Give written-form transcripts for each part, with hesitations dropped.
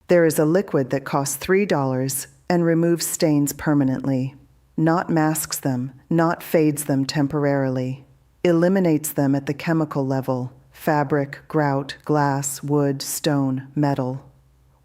There is a liquid that costs $3 and removes stains permanently. Not masks them, not fades them temporarily. Eliminates them at the chemical level: fabric, grout, glass, wood, stone, metal.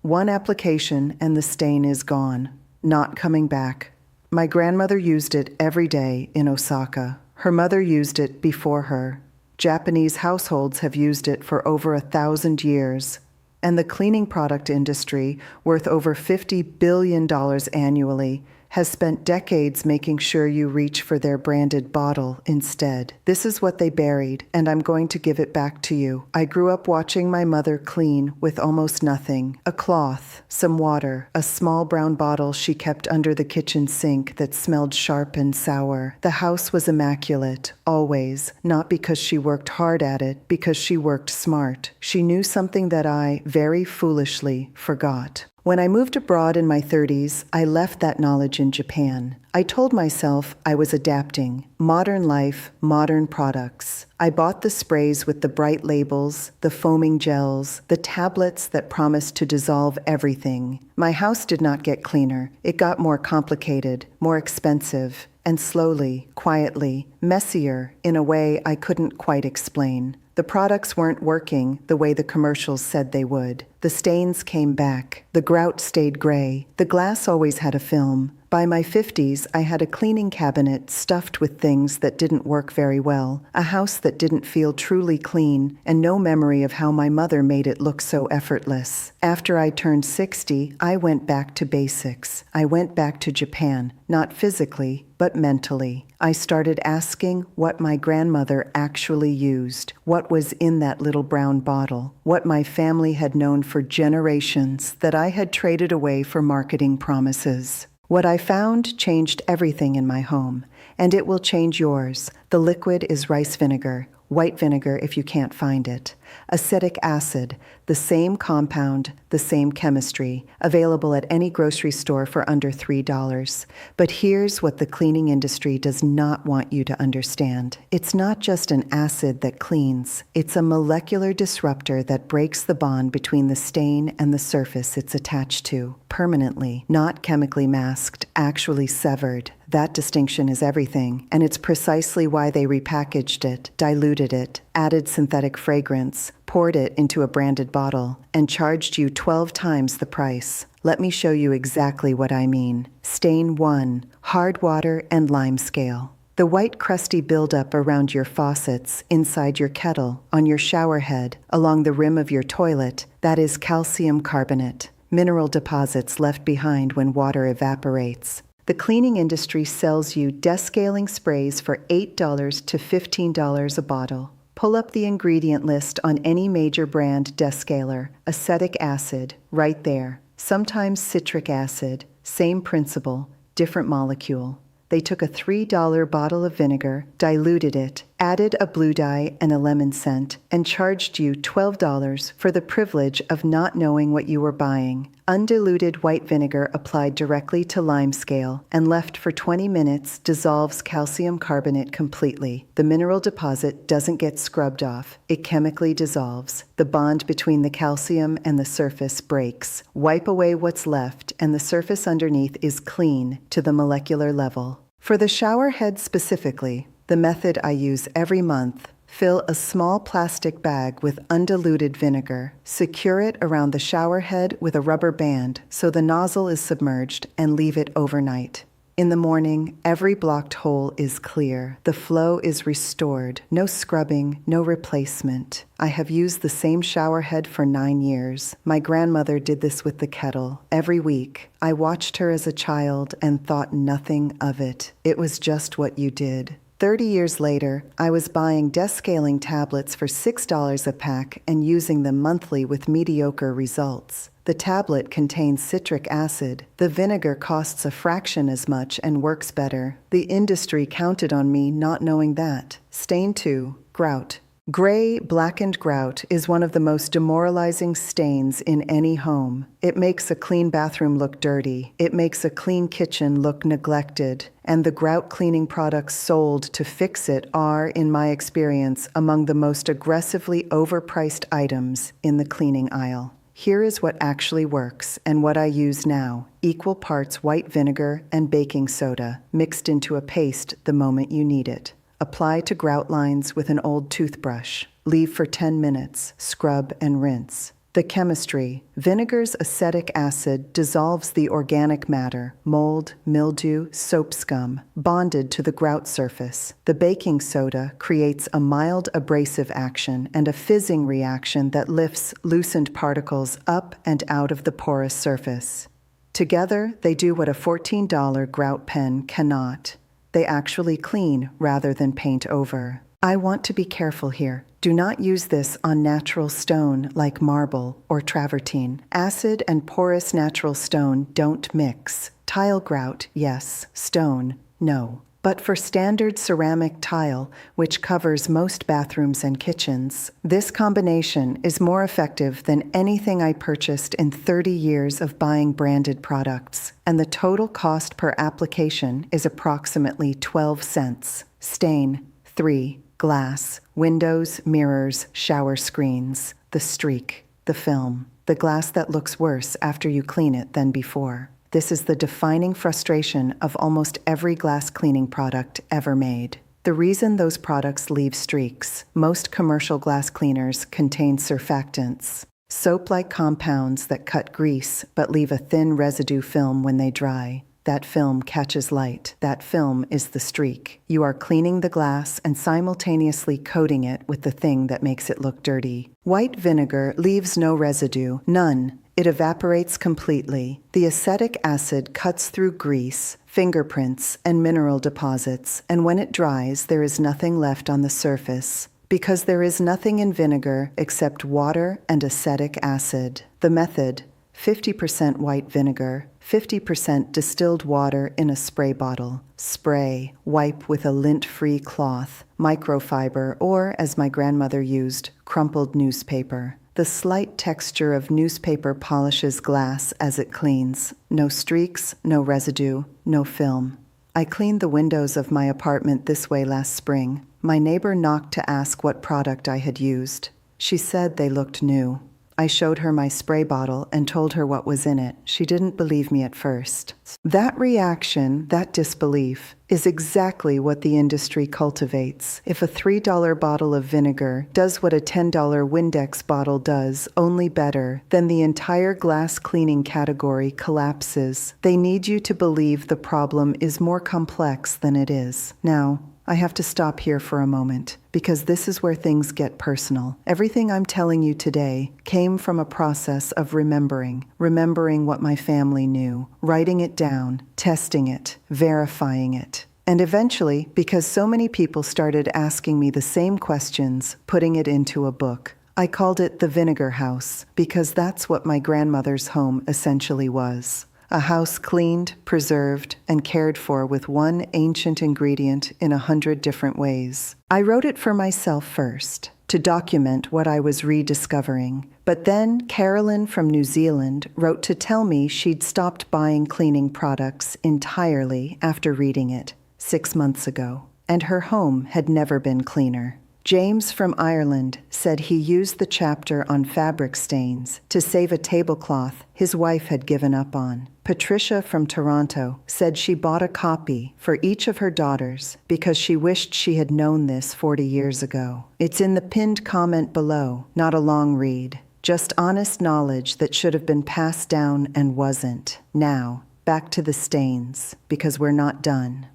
One application and the stain is gone, not coming back. My grandmother used it every day in Osaka. Her mother used it before her. Japanese households have used it for over 1,000 years. And the cleaning product industry, worth over $50 billion annually, has spent decades making sure you reach for their branded bottle instead. This is what they buried, and I'm going to give it back to you. I grew up watching my mother clean with almost nothing: a cloth, some water, a small brown bottle she kept under the kitchen sink that smelled sharp and sour. The house was immaculate, always, not because she worked hard at it, because she worked smart. She knew something that I, very foolishly, forgot. When I moved abroad in my 30s, I left that knowledge in Japan. I told myself I was adapting. Modern life, modern products. I bought the sprays with the bright labels, the foaming gels, the tablets that promised to dissolve everything. My house did not get cleaner. It got more complicated, more expensive, and slowly, quietly, messier in a way I couldn't quite explain. The products weren't working the way the commercials said they would. The stains came back. The grout stayed gray. The glass always had a film. By my 50s, I had a cleaning cabinet stuffed with things that didn't work very well, a house that didn't feel truly clean, and no memory of how my mother made it look so effortless. After I turned 60, I went back to basics. I went back to Japan, not physically, but mentally. I started asking what my grandmother actually used, what was in that little brown bottle, what my family had known for generations that I had traded away for marketing promises. What I found changed everything in my home, and it will change yours. The liquid is rice vinegar, white vinegar if you can't find it. Acetic acid, the same compound, the same chemistry, available at any grocery store for under $3. But here's what the cleaning industry does not want you to understand. It's not just an acid that cleans. It's a molecular disruptor that breaks the bond between the stain and the surface it's attached to, permanently, not chemically masked, actually severed. That distinction is everything, and it's precisely why they repackaged it, diluted it, added synthetic fragrance, poured it into a branded bottle, and charged you 12 times the price. Let me show you exactly what I mean. Stain 1, hard water and lime scale. The white crusty buildup around your faucets, inside your kettle, on your shower head, along the rim of your toilet, that is calcium carbonate, mineral deposits left behind when water evaporates. The cleaning industry sells you descaling sprays for $8 to $15 a bottle. Pull up the ingredient list on any major brand descaler. Acetic acid, right there. Sometimes citric acid, same principle, different molecule. They took a $3 bottle of vinegar, diluted it, added a blue dye and a lemon scent, and charged you $12 for the privilege of not knowing what you were buying. Undiluted white vinegar applied directly to lime scale and left for 20 minutes dissolves calcium carbonate completely. The mineral deposit doesn't get scrubbed off. It chemically dissolves. The bond between the calcium and the surface breaks. Wipe away what's left, and the surface underneath is clean to the molecular level. For the shower head specifically, the method I use every month: fill a small plastic bag with undiluted vinegar, secure it around the shower head with a rubber band so the nozzle is submerged, and leave it overnight. In the morning, every blocked hole is clear. The flow is restored. No scrubbing, no replacement. I have used the same shower head for 9 years. My grandmother did this with the kettle. Every week, I watched her as a child and thought nothing of it. It was just what you did. 30 years later, I was buying descaling tablets for $6 a pack and using them monthly with mediocre results. The tablet contains citric acid. The vinegar costs a fraction as much and works better. The industry counted on me not knowing that. Stain 2, grout. Gray, blackened grout is one of the most demoralizing stains in any home. It makes a clean bathroom look dirty. It makes a clean kitchen look neglected. And the grout cleaning products sold to fix it are, in my experience, among the most aggressively overpriced items in the cleaning aisle. Here is what actually works and what I use now. Equal parts white vinegar and baking soda, mixed into a paste the moment you need it. Apply to grout lines with an old toothbrush. Leave for 10 minutes. Scrub and rinse. The chemistry. Vinegar's acetic acid dissolves the organic matter, mold, mildew, soap scum, bonded to the grout surface. The baking soda creates a mild abrasive action and a fizzing reaction that lifts loosened particles up and out of the porous surface. Together, they do what a $14 grout pen cannot. They actually clean rather than paint over. I want to be careful here. Do not use this on natural stone like marble or travertine. Acid and porous natural stone don't mix. Tile grout, yes. Stone, no. But for standard ceramic tile, which covers most bathrooms and kitchens, this combination is more effective than anything I purchased in 30 years of buying branded products, and the total cost per application is approximately 12 cents. Stain, 3. Glass, windows, mirrors, shower screens, the streak, the film, the glass that looks worse after you clean it than before. This is the defining frustration of almost every glass cleaning product ever made. The reason those products leave streaks: most commercial glass cleaners contain surfactants, soap-like compounds that cut grease but leave a thin residue film when they dry. That film catches light. That film is the streak. You are cleaning the glass and simultaneously coating it with the thing that makes it look dirty. White vinegar leaves no residue, none. It evaporates completely. The acetic acid cuts through grease, fingerprints, and mineral deposits, and when it dries, there is nothing left on the surface. Because there is nothing in vinegar except water and acetic acid. The method: 50% white vinegar, 50% distilled water in a spray bottle. Spray, wipe with a lint-free cloth, microfiber, or, as my grandmother used, crumpled newspaper. The slight texture of newspaper polishes glass as it cleans. No streaks, no residue, no film. I cleaned the windows of my apartment this way last spring. My neighbor knocked to ask what product I had used. She said they looked new. I showed her my spray bottle and told her what was in it. She didn't believe me at first. That reaction, that disbelief, is exactly what the industry cultivates. If a $3 bottle of vinegar does what a $10 Windex bottle does, only better, then the entire glass cleaning category collapses. They need you to believe the problem is more complex than it is. Now, I have to stop here for a moment, because this is where things get personal. Everything I'm telling you today came from a process of remembering what my family knew, writing it down, testing it, verifying it. And eventually, because so many people started asking me the same questions, putting it into a book. I called it The Vinegar House, because that's what my grandmother's home essentially was. A house cleaned, preserved, and cared for with one ancient ingredient in 100 different ways. I wrote it for myself first, to document what I was rediscovering. But then Carolyn from New Zealand wrote to tell me she'd stopped buying cleaning products entirely after reading it 6 months ago, and her home had never been cleaner. James from Ireland said he used the chapter on fabric stains to save a tablecloth his wife had given up on. Patricia from Toronto said she bought a copy for each of her daughters because she wished she had known this 40 years ago. It's in the pinned comment below, not a long read. Just honest knowledge that should have been passed down and wasn't. Now, back to the stains, because we're not done.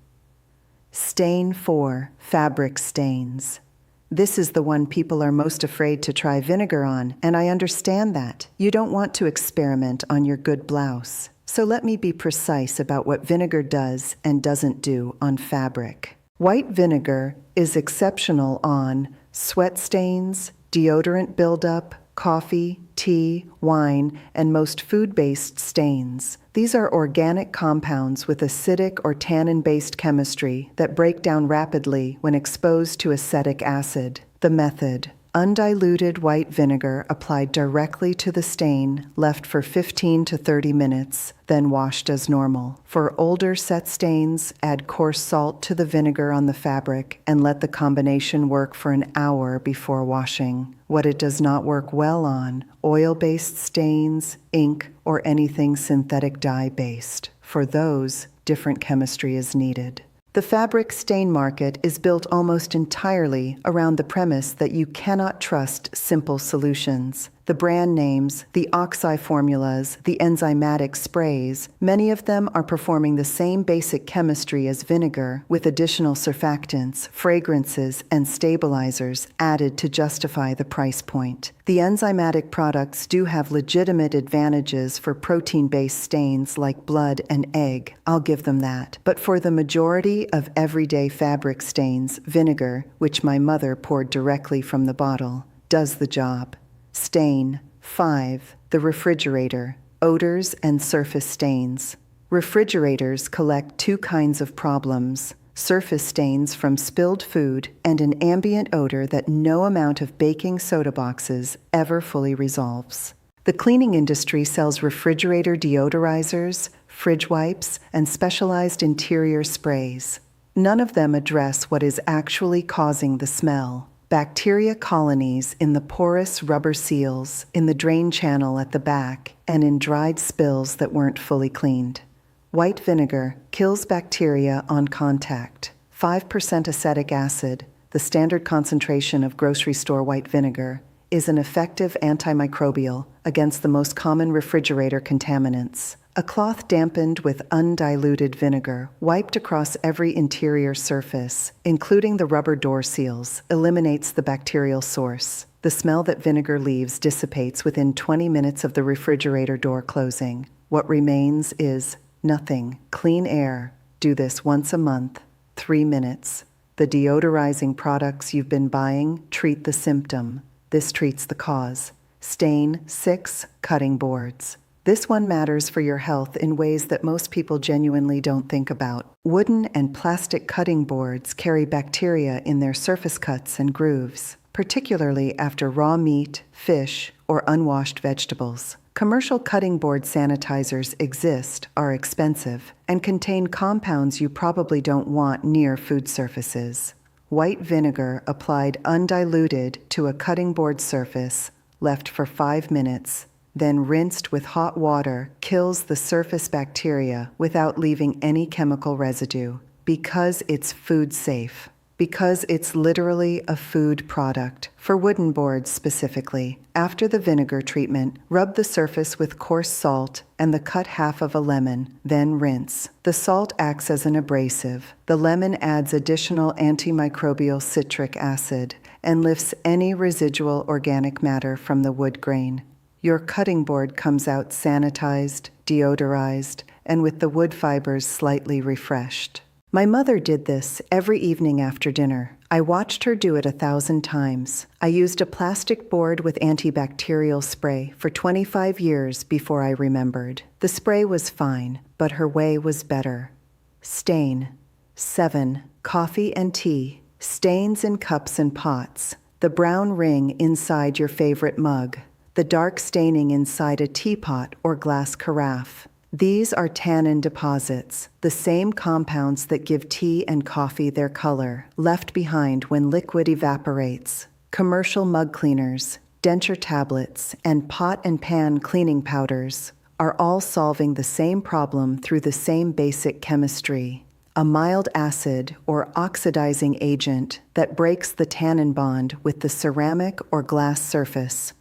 Stain 4, fabric stains. This is the one people are most afraid to try vinegar on, and I understand that. You don't want to experiment on your good blouse. So let me be precise about what vinegar does and doesn't do on fabric. White vinegar is exceptional on sweat stains, deodorant buildup, coffee, tea, wine, and most food-based stains. These are organic compounds with acidic or tannin-based chemistry that break down rapidly when exposed to acetic acid. The method: Undiluted white vinegar applied directly to the stain, left for 15 to 30 minutes, then washed as normal. For older set stains, add coarse salt to the vinegar on the fabric and let the combination work for an hour before washing. What it does not work well on: oil-based stains, ink, or anything synthetic dye-based. For those, different chemistry is needed. The fabric stain market is built almost entirely around the premise that you cannot trust simple solutions. The brand names, the oxy formulas, the enzymatic sprays, many of them are performing the same basic chemistry as vinegar, with additional surfactants, fragrances, and stabilizers added to justify the price point. The enzymatic products do have legitimate advantages for protein-based stains like blood and egg, I'll give them that. But for the majority of everyday fabric stains, vinegar, which my mother poured directly from the bottle, does the job. Stain 5. The refrigerator. Odors and surface stains. Refrigerators collect two kinds of problems: surface stains from spilled food and an ambient odor that no amount of baking soda boxes ever fully resolves. The cleaning industry sells refrigerator deodorizers, fridge wipes, and specialized interior sprays. None of them address what is actually causing the smell: bacteria colonies in the porous rubber seals, in the drain channel at the back, and in dried spills that weren't fully cleaned. White vinegar kills bacteria on contact. 5% acetic acid, the standard concentration of grocery store white vinegar, is an effective antimicrobial against the most common refrigerator contaminants. A cloth dampened with undiluted vinegar, wiped across every interior surface, including the rubber door seals, eliminates the bacterial source. The smell that vinegar leaves dissipates within 20 minutes of the refrigerator door closing. What remains is nothing. Clean air. Do this once a month. 3 minutes. The deodorizing products you've been buying treat the symptom. This treats the cause. Stain 6. Cutting boards. This one matters for your health in ways that most people genuinely don't think about. Wooden and plastic cutting boards carry bacteria in their surface cuts and grooves, particularly after raw meat, fish, or unwashed vegetables. Commercial cutting board sanitizers exist, are expensive, and contain compounds you probably don't want near food surfaces. White vinegar applied undiluted to a cutting board surface, left for 5 minutes, then rinsed with hot water, kills the surface bacteria without leaving any chemical residue, because it's food safe. Because it's literally a food product. For wooden boards specifically, after the vinegar treatment, rub the surface with coarse salt and the cut half of a lemon, then rinse. The salt acts as an abrasive. The lemon adds additional antimicrobial citric acid and lifts any residual organic matter from the wood grain. Your cutting board comes out sanitized, deodorized, and with the wood fibers slightly refreshed. My mother did this every evening after dinner. I watched her do it 1,000 times. I used a plastic board with antibacterial spray for 25 years before I remembered. The spray was fine, but her way was better. Stain 7. Coffee and tea. Stains in cups and pots. The brown ring inside your favorite mug. The dark staining inside a teapot or glass carafe. These are tannin deposits, the same compounds that give tea and coffee their color, left behind when liquid evaporates. Commercial mug cleaners, denture tablets, and pot and pan cleaning powders are all solving the same problem through the same basic chemistry: a mild acid or oxidizing agent that breaks the tannin bond with the ceramic or glass surface.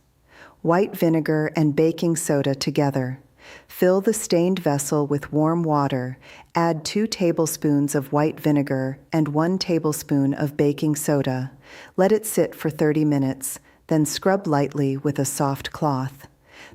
White vinegar and baking soda together. Fill the stained vessel with warm water, add 2 tablespoons of white vinegar and 1 tablespoon of baking soda. Let it sit for 30 minutes, then scrub lightly with a soft cloth.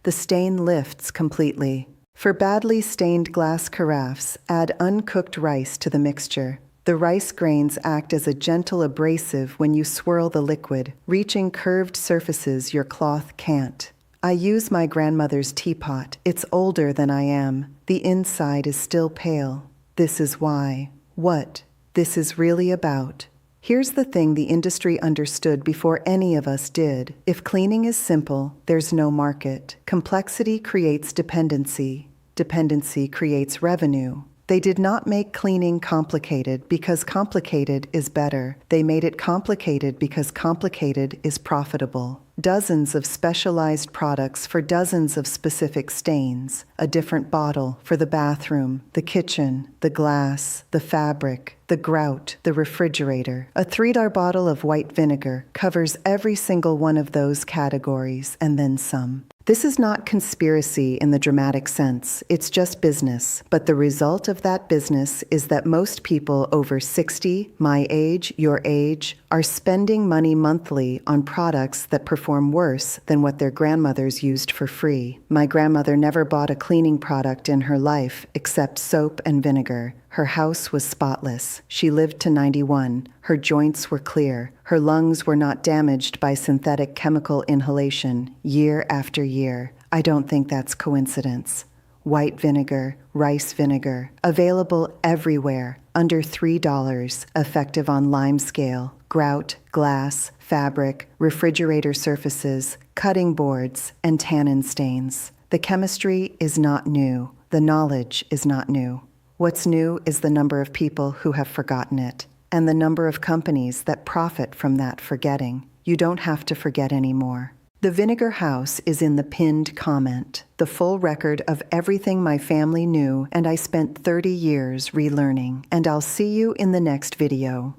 The stain lifts completely. For badly stained glass carafes, add uncooked rice to the mixture. The rice grains act as a gentle abrasive when you swirl the liquid, reaching curved surfaces your cloth can't. I use my grandmother's teapot. It's older than I am. The inside is still pale. This is why. What this is really about. Here's the thing the industry understood before any of us did. If cleaning is simple, there's no market. Complexity creates dependency. Dependency creates revenue. They did not make cleaning complicated because complicated is better. They made it complicated because complicated is profitable. Dozens of specialized products for dozens of specific stains. A different bottle for the bathroom, the kitchen, the glass, the fabric, the grout, the refrigerator. A $3 bottle of white vinegar covers every single one of those categories and then some. This is not conspiracy in the dramatic sense, it's just business. But the result of that business is that most people over 60, my age, your age, are spending money monthly on products that perform worse than what their grandmothers used for free. My grandmother never bought a cleaning product in her life except soap and vinegar. Her house was spotless. She lived to 91. Her joints were clear. Her lungs were not damaged by synthetic chemical inhalation year after year. I don't think that's coincidence. White vinegar, rice vinegar, available everywhere, under $3, effective on lime scale, grout, glass, fabric, refrigerator surfaces, cutting boards, and tannin stains. The chemistry is not new. The knowledge is not new. What's new is the number of people who have forgotten it, and the number of companies that profit from that forgetting. You don't have to forget anymore. The Vinegar House is in the pinned comment, the full record of everything my family knew and I spent 30 years relearning. And I'll see you in the next video.